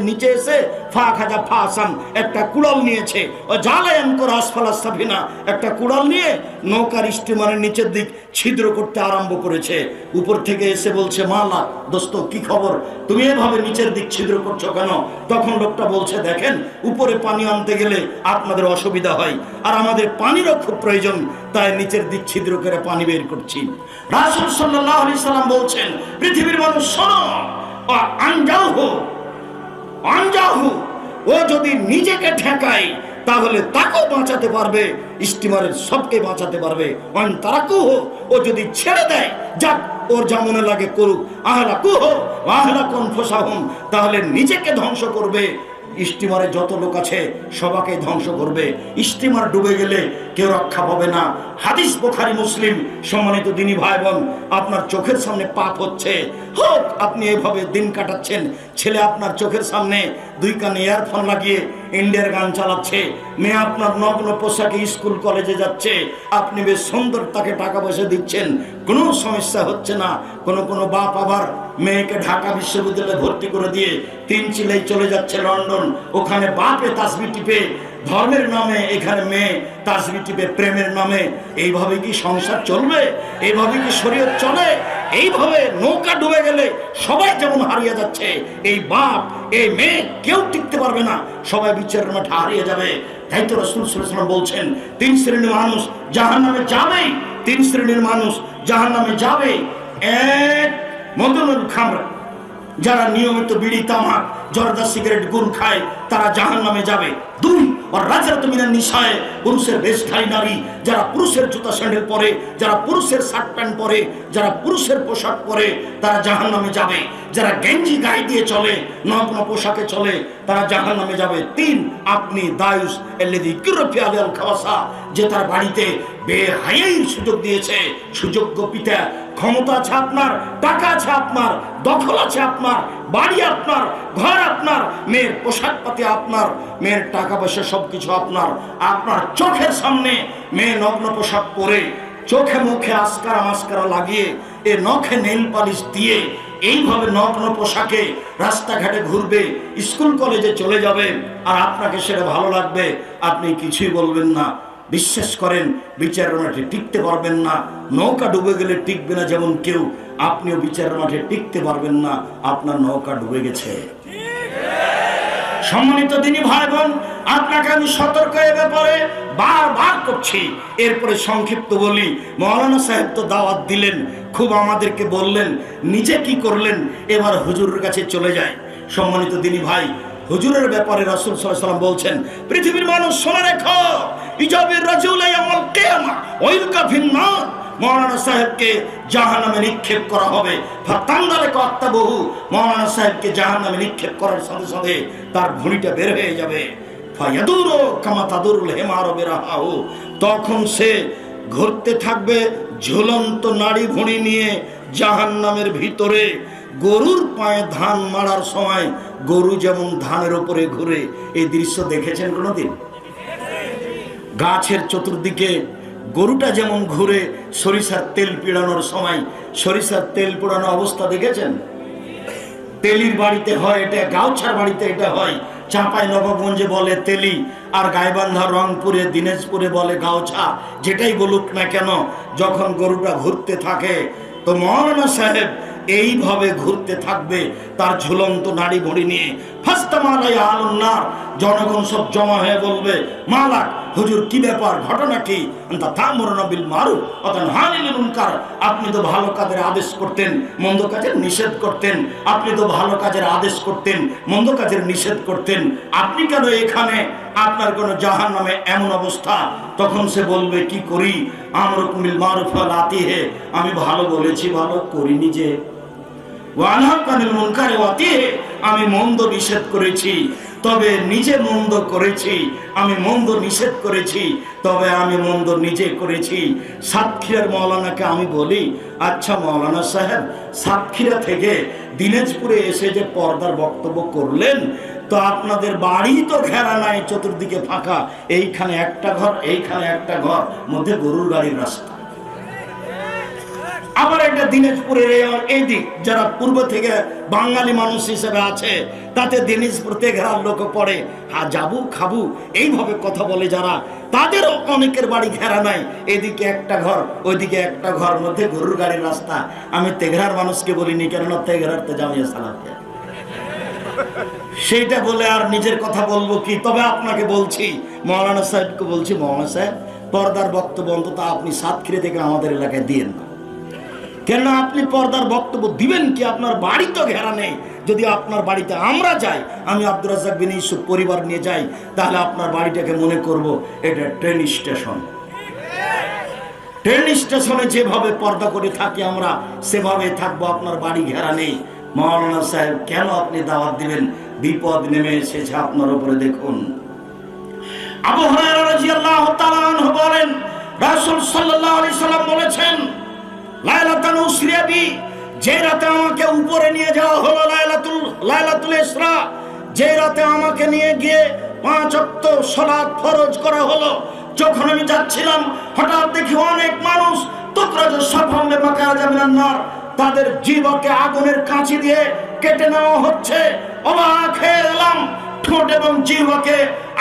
নিচে এসে ফা খাজা ফাসান একটা কুড়াল নিয়েছে, ও জালায়ান করে আসফালা সাফিনা একটা কুড়াল নিয়ে নৌকার স্টিমারের নিচের দিক ছিদ্র করতে আরম্ভ করেছে। উপর থেকে এসে বলছে, মালা দোস্ত কি খবর, তুমি এভাবে নিচের দিক ছিদ্র করছো কেন? তখন লোকটা বলছে, দেখেন উপরে পানি আনতে গেলে আপনাদের অসুবিধা হয়, আর আমাদের পানিরও খুব প্রয়োজন, তাই নিচের দিক ছিদ্র করে পানি বের করছি। রাসূল সাল্লাল্লাহু আলাইহি সাল্লাম বলছেন, পৃথিবীর মানুষ শোনো, আনজাহু, ও যদি নিজেকে ঠেকায় তাহলে তাকেও বাঁচাতে পারবে, স্টিমারের সবকে বাঁচাতে পারবে। ও যদি ছেড়ে দেয়, যাক ওর যা মনে লাগে করুক, তাহলে নিজেকে ধ্বংস করবে, স্টিমারে যত লোক আছে সবাকে ধ্বংস করবে। স্টিমার ডুবে গেলে কেউ রক্ষা পাবে না। হাদিস বুখারী মুসলিম। সম্মানিত দিনী ভাই বোন, আপনার চোখের সামনে পাপ হচ্ছে, হোক আপনি এইভাবে দিন কাটাচ্ছেন, ছেলে আপনার চোখের সামনে দুই কানে ইয়ারফোন লাগিয়ে ইন্ডিয়ার গান চালাচ্ছে, মেয়ে আপনার নগ্ন পোশাকে স্কুল কলেজে যাচ্ছে, আপনি বেশ সুন্দর তাকে টাকা পয়সা দিচ্ছেন, কোনো সমস্যা হচ্ছে না। কোনো বাপ আবার মেয়েকে ঢাকা বিশ্ববিদ্যালয়ে ভর্তি করে দিয়ে 3 চিলাই চলে যাচ্ছে লন্ডন, ওখানে বাপে তাসবিহ টিপে ধর্মের নামে, এখানে মেয়ে তাসবিহ টিপে প্রেমের নামে। এইভাবে কি সংসার চলবে? এইভাবে কি শরীয়ত চলে? এইভাবে নৌকা ডুবে গেলে সবাই যেমন হারিয়ে যাচ্ছে, এই বাপ এই মেয়ে কেউ টিকতে পারবে না, সবাই বিচারের মাঠে হারিয়ে যাবে। তাই তো রাসূল সাল্লাল্লাহু আলাইহি ওয়াসাল্লাম বলছেন, 3 শ্রেণীর মানুষ জাহান্নামে যাবে, 3 শ্রেণীর মানুষ জাহান্নামে যাবে। এক, মদনুল খামর, যারা নিয়মিত বিড়ি তামাক জর্দা সিগারেট গুল খায় তারা জাহান্নামে যাবে। 2, আর রাজরাত মিনান নিসায়ে, পুরুষের বেশধারী নারী, যারা পুরুষের জুতা স্যান্ডেল পরে, যারা পুরুষের শার্ট প্যান্ট পরে, যারা পুরুষের পোশাক পরে, তারা জাহান্নামে যাবে। যারা গেঞ্জি গায়ে দিয়ে চলে, নগ্ন পোশাকে চলে, তারা জাহান্নামে যাবে। 3, আপনি দায়ুস আল্লাযী কুরফি আলাল খাওয়াসা, যে তার বাড়িতে বেহায়াই সুযোগ দিয়েছে, সুযোগ্য পিতা, ক্ষমতা আছে আপনার, টাকা আছে আপনার, দখল আছে আপনার, বাড়ি আপনার, ঘর আপনার, মেয়ের পোশাক পাতি আপনার, মেয়ের টাকা পয়সা সবকিছু আপনার, আপনার চোখের সামনে মেয়ে নগ্ন পোশাক পরে, চোখে মুখে আসকারা মাস্কারা লাগিয়ে, এ নখে নেইল পালিশ দিয়ে এইভাবে নগ্ন পোশাকে রাস্তাঘাটে ঘুরবে, স্কুল কলেজে চলে যাবে, আর আপনাকে সেটা ভালো লাগবে, আপনি কিছুই বলবেন না। বিশ্বাস করেন, বিচারের মাঠে টিকতে পারবেন না। নৌকা ডুবে গেলে টিকবে না যেমন কেউ, আপনিও বিচারের মাঠে টিকতে পারবেন না, আপনার নৌকা ডুবে গেছে। সম্মানিত দিনী ভাই বোন, আপনাকে আমি সতর্ক এ ব্যাপারে বারবার করছি। এরপরে সংক্ষিপ্ত বলি, মাওলানা সাহেব তো দাওয়াত দিলেন, খুব আমাদেরকে বললেন, নিজে কি করলেন, এবার হুজুরের কাছে চলে যায়। সম্মানিত দিনী ভাই, হুজুরের ব্যাপারে রাসূল সাল্লাল্লাহু আলাইহি ওয়াসাল্লাম বলছেন, পৃথিবীর মানুষ শোনা রেখো, ইজাবির রাজুল ইয়াউমাল কিয়ামা ওয়া ইলকা ফিন্নার, মাওলানা সাহেবকে জাহান্নামে নিক্ষেপ করা হবে। ফাতান্দালে কাত্তাবহু, মাওলানা সাহেবকে জাহান্নামে নিক্ষেপ করার সাথে সাথে তার ভুঁড়িটা বের হয়ে যাবে। ফায়াদুরু কামা তাদুরুল হিমারু বিরাহাহু, তখন সে ঘুরতে থাকবে ঝুলন্ত নাড়ি ভুঁড়ি নিয়ে জাহান্নামের ভিতরে। গরুর পায়ে ধান মারার সময় গরু যেমন ধানের উপরে ঘুরে, এই দৃশ্য দেখেছেন কোনোদিন? গাছের চতুর্দিকে গরুটা যেমন ঘুরে, সরিষার তেল পিড়ানোর সময় সরিষার তেল পোড়ানো অবস্থা দেখেছেন? তেলির বাড়িতে হয় এটা, গাউছার বাড়িতে এটা হয়। চাঁপাই নবাবগঞ্জে বলে তেলি, আর গাইবান্ধা, রংপুরে, দিনাজপুরে বলে গাউছা। যেটাই বলুক না কেন, যখন গরুটা ঘুরতে থাকে তো মাওলানা সাহেব এইভাবে ঘুরতে থাকবে তার ঝুলন্ত নাড়ি ভুঁড়ি নিয়ে। ফাস্তামালাইয়া আলুন্নার, জনগণ সব জমা হয়ে বলবে, মালাক হুজুর কি ব্যাপার, ঘটনা কি? আনতা তা'মুরুনা বিল মারুফ ওয়া তানহানা আনিল মুনকার, আপনি তো ভালো কাজের আদেশ করতেন, মন্দ কাজের নিষেধ করতেন। আপনি তো ভালো কাজের আদেশ করতেন, মন্দ কাজের নিষেধ করতেন, আপনি কেন এখানে? আপনার কোন জাহান্নামে এমন অবস্থা? তখন সে বলবে, কি করি? আমরুকুম বিল মারুফ ওয়া লা আতিহি, আমি ভালো বলেছি, ভালো করিনি যে। ওয়া আনহাকুম আনিল মুনকার ওয়া আতিহি, আমি মন্দ নিষেধ করেছি, তবে নিজে মন্দ করেছি। আমি মন্দ নিষেধ করেছি, তবে আমি মন্দ নিজে করেছি। সাতক্ষীরার মাওলানাকে আমি বলি, আচ্ছা মাওলানা সাহেব, সাতক্ষীরা থেকে দিনাজপুরে এসে যে পর্দার বক্তব্য করলেন, তো আপনাদের বাড়ি তো ঘেরা নাই, চতুর্দিকে ফাঁকা, এইখানে একটা ঘর, এইখানে একটা ঘর, মধ্যে গরুর গাড়ির রাস্তা। আবার একটা দিনাজপুরের এই দিক, যারা পূর্ব থেকে বাঙালি মানুষ হিসেবে আছে, তাতে দিনাজপুর তেঘরার লোক পড়ে, যাবু খাবু এইভাবে কথা বলে যারা, তাদেরও অনেকের বাড়ি ঘেরা নাই, এদিকে একটা ঘর, ওইদিকে একটা ঘর, মধ্যে গরুর গাড়ির রাস্তা। আমি তেঘরার মানুষকে বলিনি, কেননা তেঘরার তো জামিয়া সালাফিয়া, সেইটা বলে আর নিজের কথা বলবো কি। তবে আপনাকে বলছি, মৌলানা সাহেবকে বলছি, মৌলানা সাহেব, পর্দার বক্তব্য অন্তত আপনি সাতক্ষীরা থেকে আমাদের এলাকায় দিয়েন না। কেন আপনি পর্দার বক্তব্য দিবেন কি? আপনার বাড়ি তো ঘেরা নেই। যদি আপনার বাড়িতে আমরা যাই, আমি আব্দুর রাজ্জাক বিন ইউসুফ পরিবার নিয়ে যাই, তাহলে আপনার বাড়িটাকে মনে করব এটা ট্রেন স্টেশন। ট্রেন স্টেশনে যেভাবে পর্দা করে থাকি আমরা, সেভাবে থাকবো। আপনার বাড়ি ঘেরা নেই। মাওলানা সাহেব, কেন আপনি দাওয়াত দিবেন? বিপদ নেমে এসেছে আপনার উপরে। দেখুন, আবু হুরায়রা রাদিয়াল্লাহু তাআলা আনহু বলেন, রাসূল সাল্লাল্লাহু আলাইহি সাল্লাম বলেছেন, লাইলাতুল উসরিয়া বি, যে রাতে আমাকে উপরে নিয়ে যাওয়া হলো, লাইলাতুল ইসরা, যে রাতে আমাকে নিয়ে গিয়ে 5 ওয়াক্ত সালাত ফরজ করা হলো, যখন আমি যাচ্ছিলাম হঠাৎ দেখি অনেক মানুষ তুকরাজু সাফাম বিমাকাজা মিনান নার, তাদের জিহ্বাকে আগুনের কাঁচি দিয়ে কেটে নেওয়া হচ্ছে। অবাক হয়ে গেলাম, ঠোঁট এবং জিহ্বাকে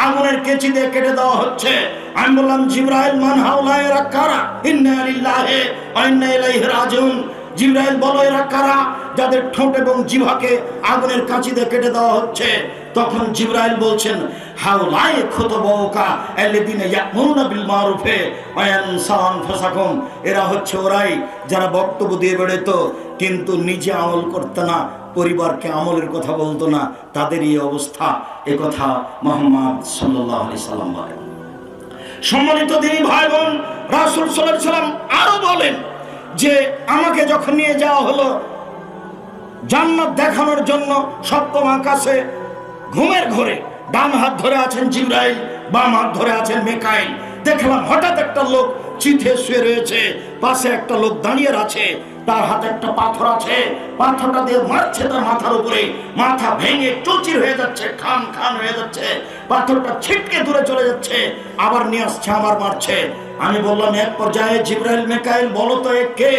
আগুনের কেঁচি দিয়ে কেটে দেওয়া হচ্ছে। আমি বললাম, জিবরাইল, মান হাউলা, এরা কারা? ইন্না লিল্লাহি ওয়া ইন্না ইলাইহি রাজিউন। জিবরাইল, বলো এরা কারা যাদের ঠোঁট এবং জিহ্বাকে আগুনের কাঁচি দিয়ে কেটে দেওয়া হচ্ছে? তখন জিবরাইল বলছেন, হাউলাই খুতবাউকা আল্লাযিনা ইয়া'মুরুনা বিল মারুফি ওয়া ইয়ানসাউনা আনফুসাহুম। এরা হচ্ছে ওরাই যারা বক্তব্য দিয়ে বেড়াতো কিন্তু নিজে আমল করতে না, পরিবারকে আমলের কথা বলতো না, তাদের এই অবস্থা। এ কথা মুহাম্মদ সাল্লাল্লাহু আলাইহি সাল্লাম বলেন। সম্মানিত দিনী ভাই বোন, রাসূল সাল্লাল্লাহু আলাইহি সাল্লাম আরো বলেন যে আমাকে যখন নিয়ে যাওয়া হলো জান্নাত দেখানোর জন্য সপ্তম আকাশে, ঘুমের ঘোরে ডান হাত ধরে আছেন জিবরাইল, বাম হাত ধরে আছেন মিকাইল। দেখলাম হঠাৎ একটা লোক চিঠে শুয়ে রয়েছে, পাশে একটা লোক দাঁড়িয়ে আছে, তার হাতে একটা পাথর আছে, পাথরটা দিয়ে মারছে তার মাথার উপরে, মাথা ভেঙে চৌচির হয়ে যাচ্ছে, খান খান হয়ে যাচ্ছে, পাথরটা ছিটকে দূরে চলে যাচ্ছে, আবার নিয়ে আসছে, আবার মারছে। আমি বললাম, এক পর্যায়ে জিবরাইল, মিকাইল, বলো তো এ কে?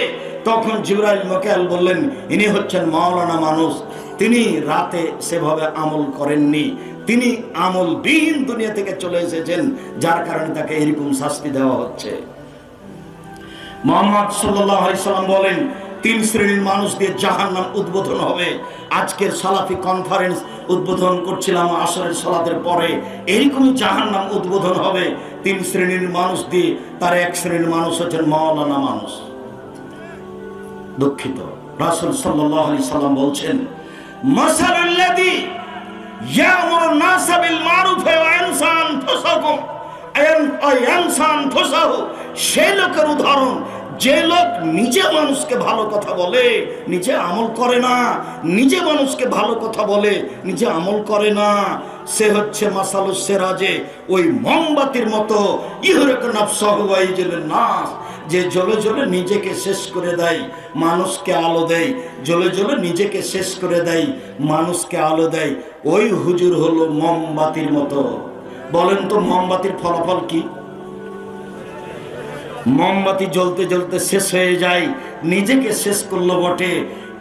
তখন জিবরাইল, মিকাইল বললেন, ইনি হচ্ছেন মাওলানা মানুষ। তিনি রাতে সেভাবে আমল করেননি, তিনি আমলবিহীন দুনিয়া থেকে চলে এসেছেন, যার কারণে তাকে এরকম শাস্তি দেওয়া হচ্ছে। মুহাম্মদ সাল্লাল্লাহু আলাইহি সাল্লাম বলেন, 3 শ্রেণীর মানুষ দিয়ে জাহান্নাম উদ্বোধন হবে। আজকের সালাফি কনফারেন্স উদ্বোধন করছিলাম আসরের সালাতের পরে, এরকমই জাহান্নাম উদ্বোধন হবে 3 শ্রেণীর মানুষ দিয়ে। তার 1 শ্রেণীর মানুষ হচ্ছেন মাওলানা মানুষ। দুঃখিত, রাসূল সাল্লাল্লাহু আলাইহি সাল্লাম বলছেন, মাসালুল্লাযী ইয়ামুরুন নাসা বিল মারুফি ওয়া ইয়ানসাউ আনফুসাহু, সেই লোকের উদাহরণ যে লোক নিজে মানুষকে ভালো কথা বলে, নিজে আমল করে না, নিজে মানুষকে ভালো কথা বলে, নিজে আমল করে না, সে হচ্ছে মাসালুস সিরাজে, ওই মোমবাতির মতো, ইহরিকু নাফসাহু ওয়া ইউজিলুন নাস, যে জ্বলে জ্বলে নিজেকে শেষ করে দেয়, মানুষকে আলো দেয়, জ্বলে জ্বলে নিজেকে শেষ করে দেয়, মানুষকে আলো দেয়। ওই হুজুর হলো মোমবাতির মতো। বলেন তো মোমবাতির ফলাফল কি? মোমবাতি জ্বলতে জ্বলতে শেষ হয়ে যায়, নিজেকে শেষ করলো বটে,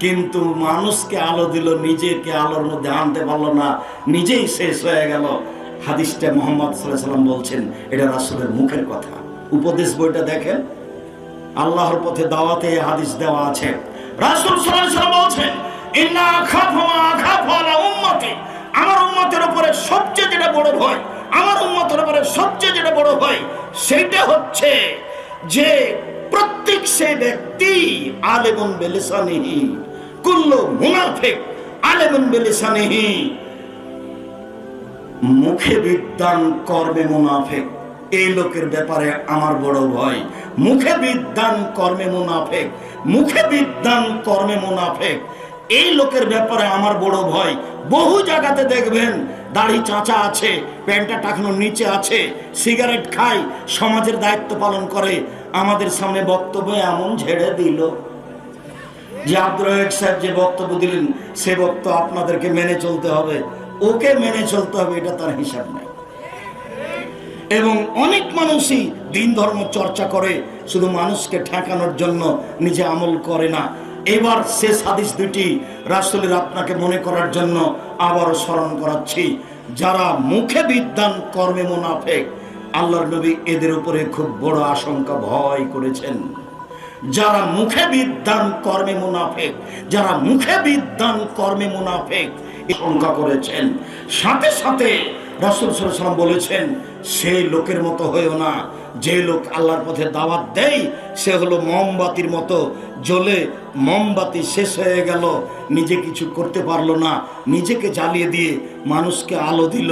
কিন্তু মানুষকে আলো দিল, নিজেকে আলোর মধ্যে আনতে পারলো না, নিজেই শেষ হয়ে গেল। হাদিসটা মুহাম্মদ সাল্লাল্লাহু আলাইহি সাল্লাম বলছেন, এটা রাসূলের মুখের কথা। উপদেশ বইটা দেখেন, আল্লাহর পথে দাওয়াতে হাদিস দেওয়া আছে। রাসূল সাল্লাল্লাহু আলাইহি সাল্লাম বলছেন, ইন্না আখাফু মা আখাফু আলা উম্মতি, আমার উম্মতের উপরে সবচেয়ে যেটা বড় ভয়, আমার উম্মতের উপরে সবচেয়ে যেটা বড় ভয়, সেটা হচ্ছে যে প্রত্যেক সে ব্যক্তি আলেমুন বিলিসানিহি, কুল্লু মুনাফিক আলেমুন বিলিসানিহি, মুখে বিদ্বান কর্মে মুনাফিক। এই লোকের ব্যাপারে আমার বড় ভয়। মুখে বিদ্বান কর্মে মুনাফিক, মুখে বিদ্বান কর্মে মুনাফিক, এই লোকের ব্যাপারে আমার বড় ভয়। বহু জায়গাতে দেখবেন দাড়ি চাঁচা আছে, প্যান্টটা টাকানোর নিচে আছে, সিগারেট খায়, সমাজের দায়িত্ব পালন করে, আমাদের সামনে বক্তব্য এমন ঝেড়ে দিল যে আব্দুর রাজ্জাক সাহেব যে বক্তব্য দিলেন, সে বক্তব্য আপনাদেরকে মেনে চলতে হবে। ওকে মেনে চলতে হবে, এটা তার হিসাব নাই। এবং অনেক মানুষই দিন ধর্ম চর্চা করে শুধু মানুষকে ঠেকানোর জন্য, নিজে আমল করে না। এবার শেষ হাদিস দুটি রাসূলের আপনাকে মনে করার জন্য আবারও স্মরণ করাচ্ছি। যারা মুখে বিদ্বান কর্মে মুনাফেক, আল্লাহর নবী এদের উপরে খুব বড় আশঙ্কা ভয় করেছেন। যারা মুখে বিদ্বান কর্মে মুনাফেক, যারা মুখে বিদ্বান কর্মে মুনাফেক আশঙ্কা করেছেন। সাথে সাথে রাসূল সাল্লাল্লাহু আলাইহি ওয়াসাল্লাম বলেছেন, সেই লোকের মতো হয়েও না যে লোক আল্লাহর পথে দাওয়াত দেয় সে হলো মোমবাতির মতো জ্বলে, মোমবাতি শেষ হয়ে গেল, নিজে কিছু করতে পারলো না, নিজেকে জ্বালিয়ে দিয়ে মানুষকে আলো দিল।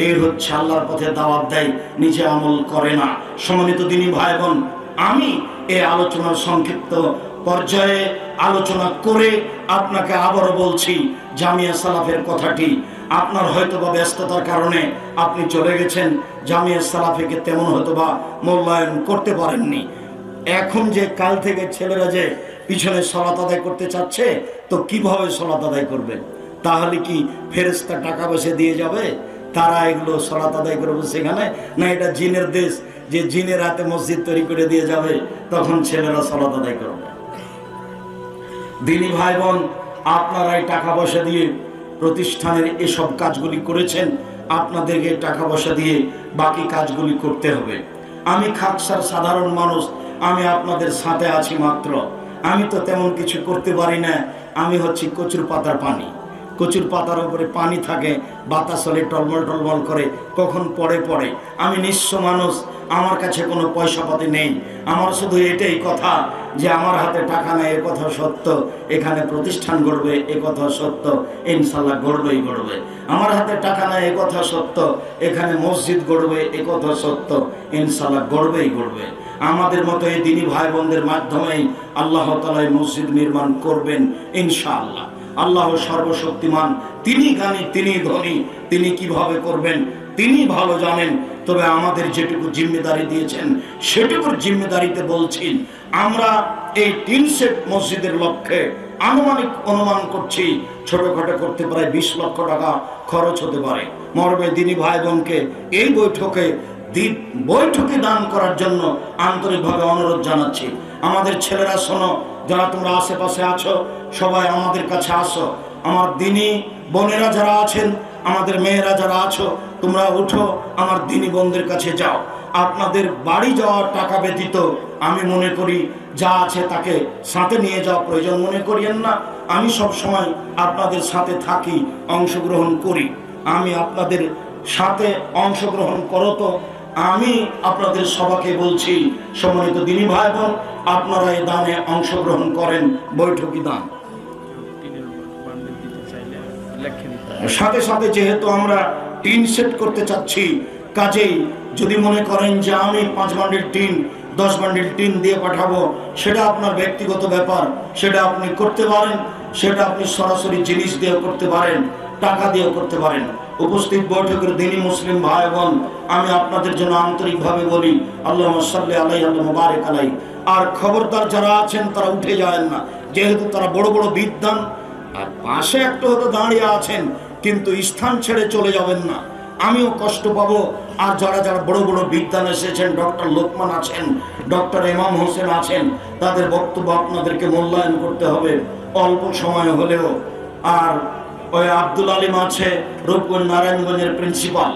এই হচ্ছে আল্লাহর পথে দাওয়াত দেয়, নিজে আমল করে না। সম্মানিত দিনী ভাই বোন, আমি এই আলোচনার সংক্ষিপ্ত পর্যায়ে আলোচনা করে আপনাকে আবারও বলছি, জামিয়া সালাফের কথাটি আপনার হয়তোবা ব্যস্ততার কারণে আপনি চলে গেছেন, জামিয়া সালাফিকে তেমন হয়তোবা মূল্যায়ন করতে পারেননি। এখন যে কাল থেকে ছেলেরা যে পিছনে সালাত আদায় করতে চাচ্ছে, তো কিভাবে সালাত আদায় করবে? তাহলে কি ফেরেশতা টাকা পয়সা দিয়ে যাবে, তারা এগুলো সালাত আদায় করবে সেখানে? না এটা জিনের দেশ, যে জিনের হাতে মসজিদ তৈরি করে দিয়ে যাবে, তখন ছেলেরা সালাত আদায় করবে? দিনী ভাই বোন, আপনারাই টাকা পয়সা দিয়ে প্রতিষ্ঠানের এসব কাজগুলি করেছেন, আপনাদেরকে টাকা পয়সা দিয়ে বাকি কাজগুলি করতে হবে। আমি খাকসার সাধারণ মানুষ, আমি আপনাদের সাথে আছি মাত্র। আমি তো তেমন কিছু করতে পারি না। আমি হচ্ছি কচুর পাতার পানি। কচুর পাতার উপরে পানি থাকে, বাতাস হলে টলমল টলমল করে, কখন পড়ে পড়ে। আমি নিঃস্ব মানুষ, আমার কাছে কোনো পয়সা পাতি নেই। আমার শুধু এটাই কথা যে আমার হাতে টাকা নেই এ কথা সত্য, এখানে প্রতিষ্ঠান গড়বে এ কথা সত্য, ইনশাল্লাহ গড়বেই গড়বে। আমার হাতে টাকা নেই এ কথা সত্য, এখানে মসজিদ গড়বে এ কথা সত্য, ইনশাল্লাহ গড়বেই গড়বে। আমাদের মতো এই দিনী ভাই বোনদের মাধ্যমেই আল্লাহ তাআলা মসজিদ নির্মাণ করবেন ইনশাআল্লাহ। আল্লাহ সর্বশক্তিমান, তিনি জ্ঞানী, তিনি ধনী, তিনি কিভাবে করবেন তিনি ভালো জানেন। তবে আমাদের যেটুকু জিম্মেদারি দিয়েছেন সেটুকুর জিম্মেদারিতে বলছি, আমরা এই 3 সেট মসজিদের লক্ষ্যে আনুমানিক অনুমান করছি ছোটখাটো করতে প্রায় 20 লক্ষ টাকা খরচ হতে পারে। মরবে দিনী ভাই বোনকে এই বৈঠকে দান করার জন্য আন্তরিকভাবে অনুরোধ জানাচ্ছি। আমাদের ছেলেরা শোনো, যারা তোমরা আশেপাশে আছো সবাই আমাদের কাছে আসো। আমার দিনী বোনেরা যারা আছেন, আমাদের মেয়েরা যারা আছো, তোমরা উঠো, আমার দিনী বোনদের কাছে যাও। আপনাদের বাড়ি যাওয়ার টাকা ব্যতীত আমি মনে করি যা আছে তাকে সাথে নিয়ে যাওয়া প্রয়োজন মনে করিয়েন না। আমি সব সময় আপনাদের সাথে থাকি, অংশগ্রহণ করি। আমি আপনাদের সাথে অংশগ্রহণ করো তো আমি আপনাদের সবাইকে বলছি, সম্মানিত দিনী ভাই বোন, আপনারা এই দানে অংশগ্রহণ করেন, বৈঠকি দান। সাথে সাথে যেহেতু আমরা 3 সেট করতে চাচ্ছি, কাজেই যদি মনে করেন যে আমি 5 বান্ডিল টিন 10 বান্ডিল টিন দিয়ে পাঠাবো, সেটা আপনার ব্যক্তিগত ব্যাপার, সেটা আপনি করতে পারেন। সেটা আপনি সরাসরি জিনিস দিয়েও করতে পারেন, টাকা দিয়েও করতে পারেন। উপস্থিত বৈঠকের দিনী মুসলিম ভাই বোন, আমি আপনাদের জন্য আন্তরিকভাবে বলি, আল্লাহুম্মা সাল্লি আলাইহি আল্লাহুম্মা বারিক আলাইহি। আর খবরদার যারা আছেন তারা উঠে যাবেন না, যেহেতু তারা বড় বড় বিদ্বান, আর পাশে একটু হয়তো দাঁড়িয়ে আছেন, কিন্তু স্থান ছেড়ে চলে যাবেন না, আমিও কষ্ট পাবো। আর যারা যারা বড় বড় বিদ্বান এসেছেন, ডক্টর লোকমান আছেন, ডক্টর ইমাম হোসেন আছেন, তাদের বক্তব্য আপনাদেরকে মূল্যায়ন করতে হবে অল্প সময় হলেও। আর ওই আব্দুল আলিম আছে, রূপগঞ্জ নারায়ণগঞ্জের প্রিন্সিপাল,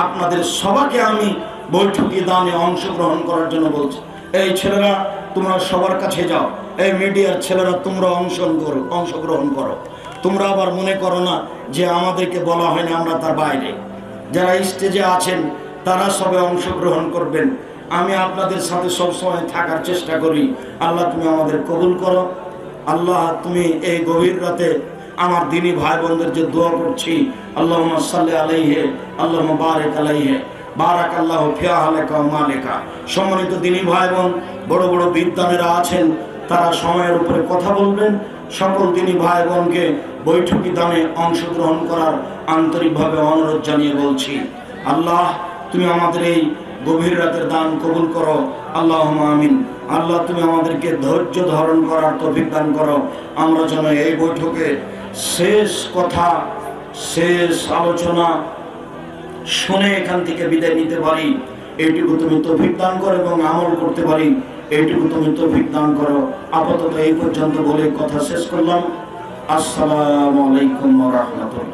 আপনাদের সবাইকে আমি বৈঠকি দানে অংশগ্রহণ করার জন্য বলছি। এই ছেলেরা তোমরা সবার কাছে যাও, এই মিডিয়ার ছেলেরা তোমরা অংশগ্রহণ করো। তোমরা আবার মনে করো না যে আমাদেরকে বলা হয় না আমরা তার বাইরে। যারা স্টেজে আছেন তারা সবে অংশগ্রহণ করবেন। আমি আপনাদের সাথে সবসময় থাকার চেষ্টা করি। আল্লাহ তুমি আমাদের কবুল করো। আল্লাহ তুমি এই গভীর রাতে আমার দিনী ভাই বোনদের যে দোয়া করছি, আল্লাহুম্মা সাল্লি আলাইহি আল্লাহুম্মা বারিক আলাইহি বারাকাল্লাহু ফি আহলিকা ওয়া মালিকা। সম্মানিত দিনী ভাই বোন, বড় বড় বিদ্বানেরা আছেন, তারা সময়ের উপরে কথা বলবেন। সকল দিনী ভাই বোনকে বৈঠকি দানে অংশগ্রহণ করার আন্তরিকভাবে অনুরোধ জানিয়ে বলছি, আল্লাহ তুমি আমাদের এই গভীর রাতের দান কবুল করো, আল্লাহুম্মা আমিন। আল্লাহ তুমি আমাদেরকে ধৈর্য ধারণ করার তৌফিক দান করো, আমরা যেন এই বৈঠকে শেষ কথা শেষ আলোচনা শুনে এখান থেকে বিদায় নিতে পারি, এইটুকু তুমি তৌফিক দান করো, এবং আমল করতে পারি, এইটুকু তুমি তৌফিক দান করো। আপাতত এই পর্যন্ত বলে কথা শেষ করলাম। আসসালামু আলাইকুম ওয়া রাহমাতুল্লাহ।